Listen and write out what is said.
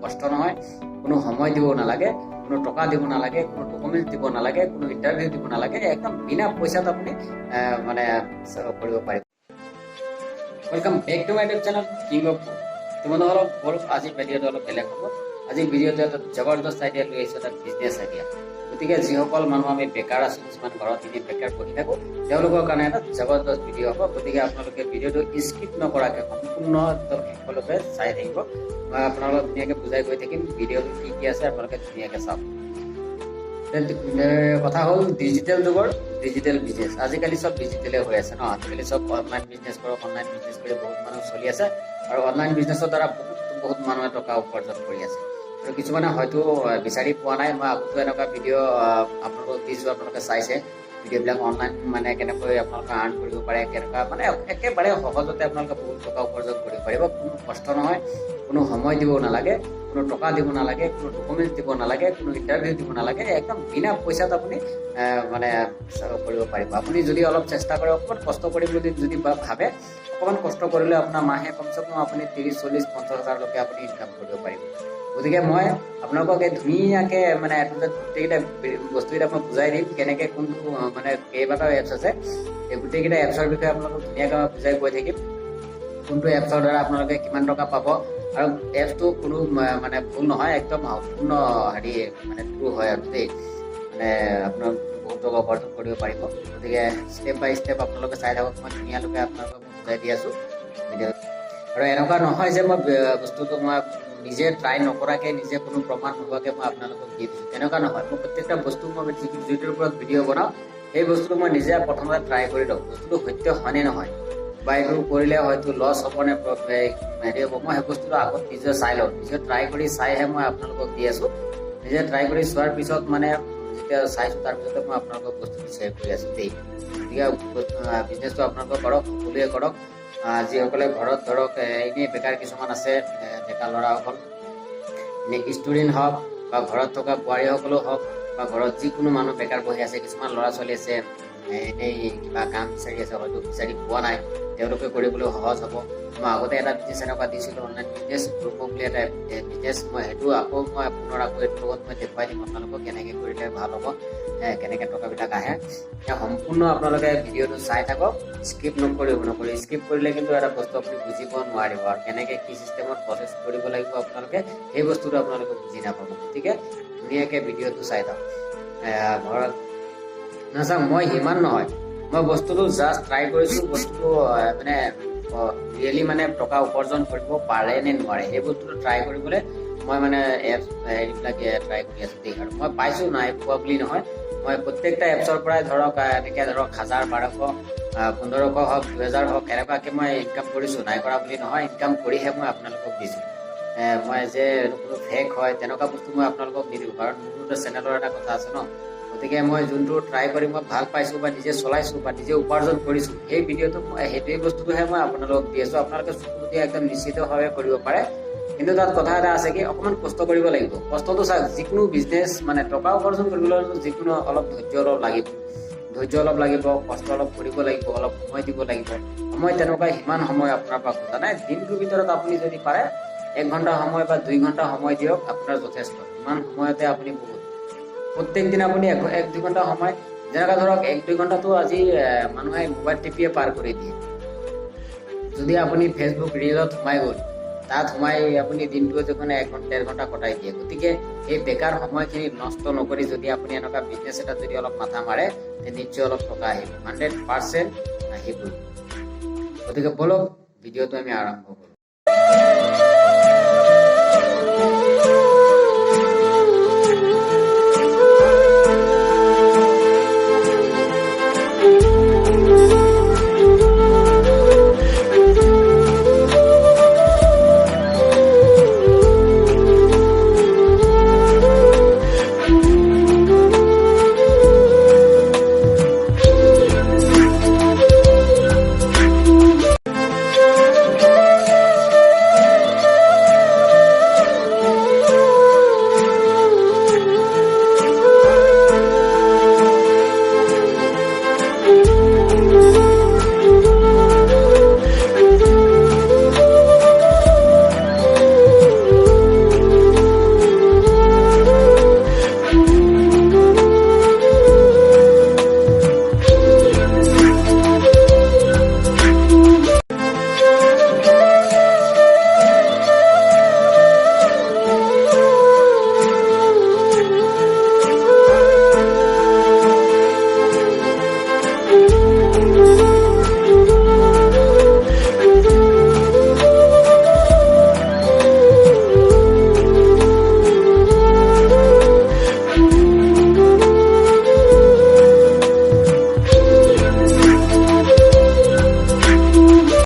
কষ্ট নহয়, কোনো সময় দিব নালাগে, কোনো টকা দিব নালাগে, কোনো ডকুমেণ্ট দিব নালাগে, কোনো ইণ্টাৰভিউ দিব নালাগে, একদম বিনা পইচাত আপুনি মানে কৰিব পাৰিব। Welcome back to my YouTube channel king of food. তোমাদের অলপ বল আজি ভিডিওটো অলপ বেলেগ হ'ব। আজি ভিডিওটো এটা জবৰদস্ত আইডিয়া লৈ আহিছোঁ, এটা বিজনেছ আইডিয়া। গতিকে যিসকল মানুহ আমি বেকাৰ আছোঁ, কিছুমান ঘৰত এনেই বেকাৰ বহি থাকোঁ, তেওঁলোকৰ কাৰণে এটা জবৰদস্ত ভিডিঅ' হ'ব। গতিকে আপোনালোকে ভিডিঅ'টো স্কিপ নকৰাকৈ সম্পূৰ্ণ একদম শেষলৈকে চাই থাকিব। মই আপোনালোকক ধুনীয়াকৈ বুজাই গৈ থাকিম ভিডিঅ'টো কি কি আছে, আপোনালোকে ধুনীয়াকৈ চাওক। কথা হ'ল ডিজিটেল যুগৰ ডিজিটেল বিজনেছ। আজিকালি চব ডিজিটেলে হৈ আছে ন। আজিকালি চব অনলাইন বিজনেছ কৰক, অনলাইন বিজনেছ কৰি বহুত মানুহ চলি আছে আৰু অনলাইন বিজনেছৰ দ্বাৰা বহুত মানুহে টকা উপাৰ্জন কৰি আছে। আৰু কিছুমানে হয়তো বিচাৰি পোৱা নাই। মই আগতো এনেকুৱা ভিডিঅ' আপোনালোকক দিছোঁ, আপোনালোকে চাইছে ভিডিঅ'বিলাক। অনলাইন মানে কেনেকৈ আপোনালোকে আৰ্ণ কৰিব পাৰে, কেনেকুৱা মানে একেবাৰে সহজতে আপোনালোকে বহুত টকা উপাৰ্জন কৰিব পাৰিব। কোনো কষ্ট নহয়, কোনো সময় দিব নালাগে, কোনো টকা দিব নালাগে, কোনো ডকুমেণ্ট দিব নালাগে, কোনো ইণ্টাৰভিউ দিব নালাগে, একদম বিনা পইচাত আপুনি মানে কৰিব পাৰিব। আপুনি যদি অলপ চেষ্টা কৰে, অকণমান কষ্ট কৰিম বুলি যদি ভাবে, অকণমান কষ্ট কৰিলে আপোনাৰ মাহে কমচে কম আপুনি 30-40-50 হাজাৰলৈকে আপুনি ইনকাম কৰিব পাৰিব। গতিকে মই আপোনালোকক এই ধুনীয়াকৈ মানে গোটেইকেইটা বস্তুকেইটা মই বুজাই দিম, কেনেকৈ কোনটো মানে কেইবাটাও এপছ আছে, এই গোটেইকেইটা এপছৰ বিষয়ে আপোনালোকক ধুনীয়াকৈ মই বুজাই গৈ থাকিম। কোনটো এপছৰ দ্বাৰা আপোনালোকে কিমান টকা পাব, আৰু এপছটো কোনো মানে ভুল নহয়, একদম সম্পূৰ্ণ মানে ট্ৰু হয় আৰু দেই। মানে আপোনাৰ বহুত টকা উপাৰ্জন কৰিব পাৰিব। গতিকে ষ্টেপ বাই ষ্টেপ আপোনালোকে চাই থাকক। মই ধুনীয়াকৈ আপোনালোকক বুজাই দি আছোঁ ভিডিঅ'ত। আৰু এনেকুৱা নহয় যে মই বস্তুটো মই নিজে ট্ৰাই নকৰাকৈ, নিজে কোনো প্ৰমাণ নোহোৱাকৈ মই আপোনালোকক দি দিছোঁ, তেনেকুৱা নহয়। মই প্ৰত্যেকটা বস্তু মই যিটোৰ ওপৰত ভিডিঅ' বনাওঁ, সেই বস্তুটো মই নিজে প্ৰথমতে ট্ৰাই কৰি লওঁ, বস্তুটো সত্য হয়নে নহয়, বা এইটো কৰিলে হয়তো লছ হ'ব নে হ'ব, মই সেই বস্তুটো আগত নিজে চাই লওঁ। নিজে ট্ৰাই কৰি চাইহে মই আপোনালোকক দি আছোঁ। নিজে ট্ৰাই কৰি চোৱাৰ পিছত মানে যেতিয়া চাইছোঁ, তাৰপিছতে মই আপোনালোকক বস্তুটো শ্বেয়াৰ কৰি আছোঁ দেই। গতিকে বিজনেছটো আপোনালোকে কৰক, সকলোৱে কৰক। যিসকলে ঘৰত ধৰক এনেই বেকাৰ কিছুমান আছে, ডেকা ল'ৰাসকল, এনেই ষ্টুডেণ্ট হওক বা ঘৰত থকা বোৱাৰীসকলেও হওক, বা ঘৰত যিকোনো মানুহ বেকাৰ বহি আছে, কিছুমান ল'ৰা ছোৱালী আছে এনেই কিবা কাম বিচাৰি আছে, হয়তো বিচাৰি পোৱা নাই, তেওঁলোকে কৰিবলৈ সহজ হ'ব। মই আগতে এটা বিজনেছ এনেকুৱা দিছিলোঁ, অনলাইন বিজনেছ গ্ৰুপ বুলি এটা বিজনেছ। মই সেইটো আকৌ পুনৰ এইটোৰ লগত মই দেখুৱাই দিম আপোনালোকক, কেনেকৈ কৰিলে ভাল হ'ব, কেনেকৈ টকাবিলাক আহে। সম্পূৰ্ণ আপোনালোকে ভিডিঅ'টো চাই থাকক, স্কিপ নকৰি। স্কিপ কৰিলে কিন্তু এটা বস্তু আপুনি বুজিব নোৱাৰিব, আৰু কেনেকৈ কি চিষ্টেমত প্ৰচেছ কৰিব লাগিব আপোনালোকে সেই বস্তুটো আপোনালোকে বুজি নাপাব। গতিকে ধুনীয়াকৈ ভিডিঅ'টো চাই থাকক। ঘৰত নাচাওক, মই সিমান নহয়, মই বস্তুটো জাষ্ট ট্ৰাই কৰিছোঁ, বস্তুটো মানে ৰিয়েলি মানে টকা উপাৰ্জন কৰিব পাৰে নে নোৱাৰে, সেই বস্তুটো ট্ৰাই কৰিবলৈ মই মানে এপছ এইবিলাক ট্ৰাই কৰি আছোঁ দেই। আৰু মই পাইছোঁ, নাই পোৱা বুলি নহয়। মই প্ৰত্যেকটা এপছৰ পৰাই ধৰক এনেকৈ ধৰক 1000, 1200, 1500 হওক, 2000 হওক, এনেকুৱাকৈ মই ইনকাম কৰিছোঁ, নাই কৰা বুলি নহয়। ইনকাম কৰিহে মই আপোনালোকক দিছোঁ। মই যে কোনো ফেক হয় তেনেকুৱা বস্তু মই আপোনালোকক নিদিওঁ, কাৰণ মোৰো চেনেলৰ এটা কথা আছে ন। গতিকে মই যোনটো ট্ৰাই কৰি মই ভাল পাইছোঁ, বা নিজে চলাইছোঁ, বা নিজে উপাৰ্জন কৰিছোঁ, সেই ভিডিঅ'টো সেইটোৱেই বস্তুটোহে মই আপোনালোকক দি আছোঁ। আপোনালোকে চকু দি একদম নিশ্চিতভাৱে কৰিব পাৰে। কিন্তু তাত কথা এটা আছে কি, অকণমান কষ্ট কৰিব লাগিব। কষ্টটো চাওক, যিকোনো বিজনেছ মানে টকা উপাৰ্জন কৰিবলৈ যিকোনো অলপ ধৈৰ্য অলপ লাগিব, কষ্ট অলপ কৰিব লাগিব, অলপ সময় দিব লাগিব। সময় তেনেকুৱা সিমান সময় আপোনাৰ পৰা খোজা নাই। দিনটোৰ ভিতৰত আপুনি যদি পাৰে 1 ঘণ্টা সময় বা 2 ঘণ্টা সময় দিয়ক, আপোনাৰ যথেষ্ট। ইমান সময়তে আপুনি বহুত প্ৰত্যেক দিন আপুনি 1-2 ঘণ্টা সময়, যেনেকৈ ধৰক 1-2 ঘণ্টাটো আজি মানুহে মোবাইল টিপিয়ে পাৰ কৰি দিয়ে। যদি আপুনি ফেচবুক ৰিলত সোমাই গ'ল, তাত সোমাই আপুনি দিনটো যখন 1-1.5 ঘণ্টা কটাই দিয়ে। গতিকে এই বেকাৰ সময়খিনি নষ্ট নকৰি যদি আপুনি এনেকুৱা বিজনেছ এটা যদি অলপ মাথা মাৰে, নিশ্চয় অলপ টকা আহিব, 100% আহিবই। গতিকে বলক ভিডিঅ'টো আমি আৰম্ভ কৰোঁ।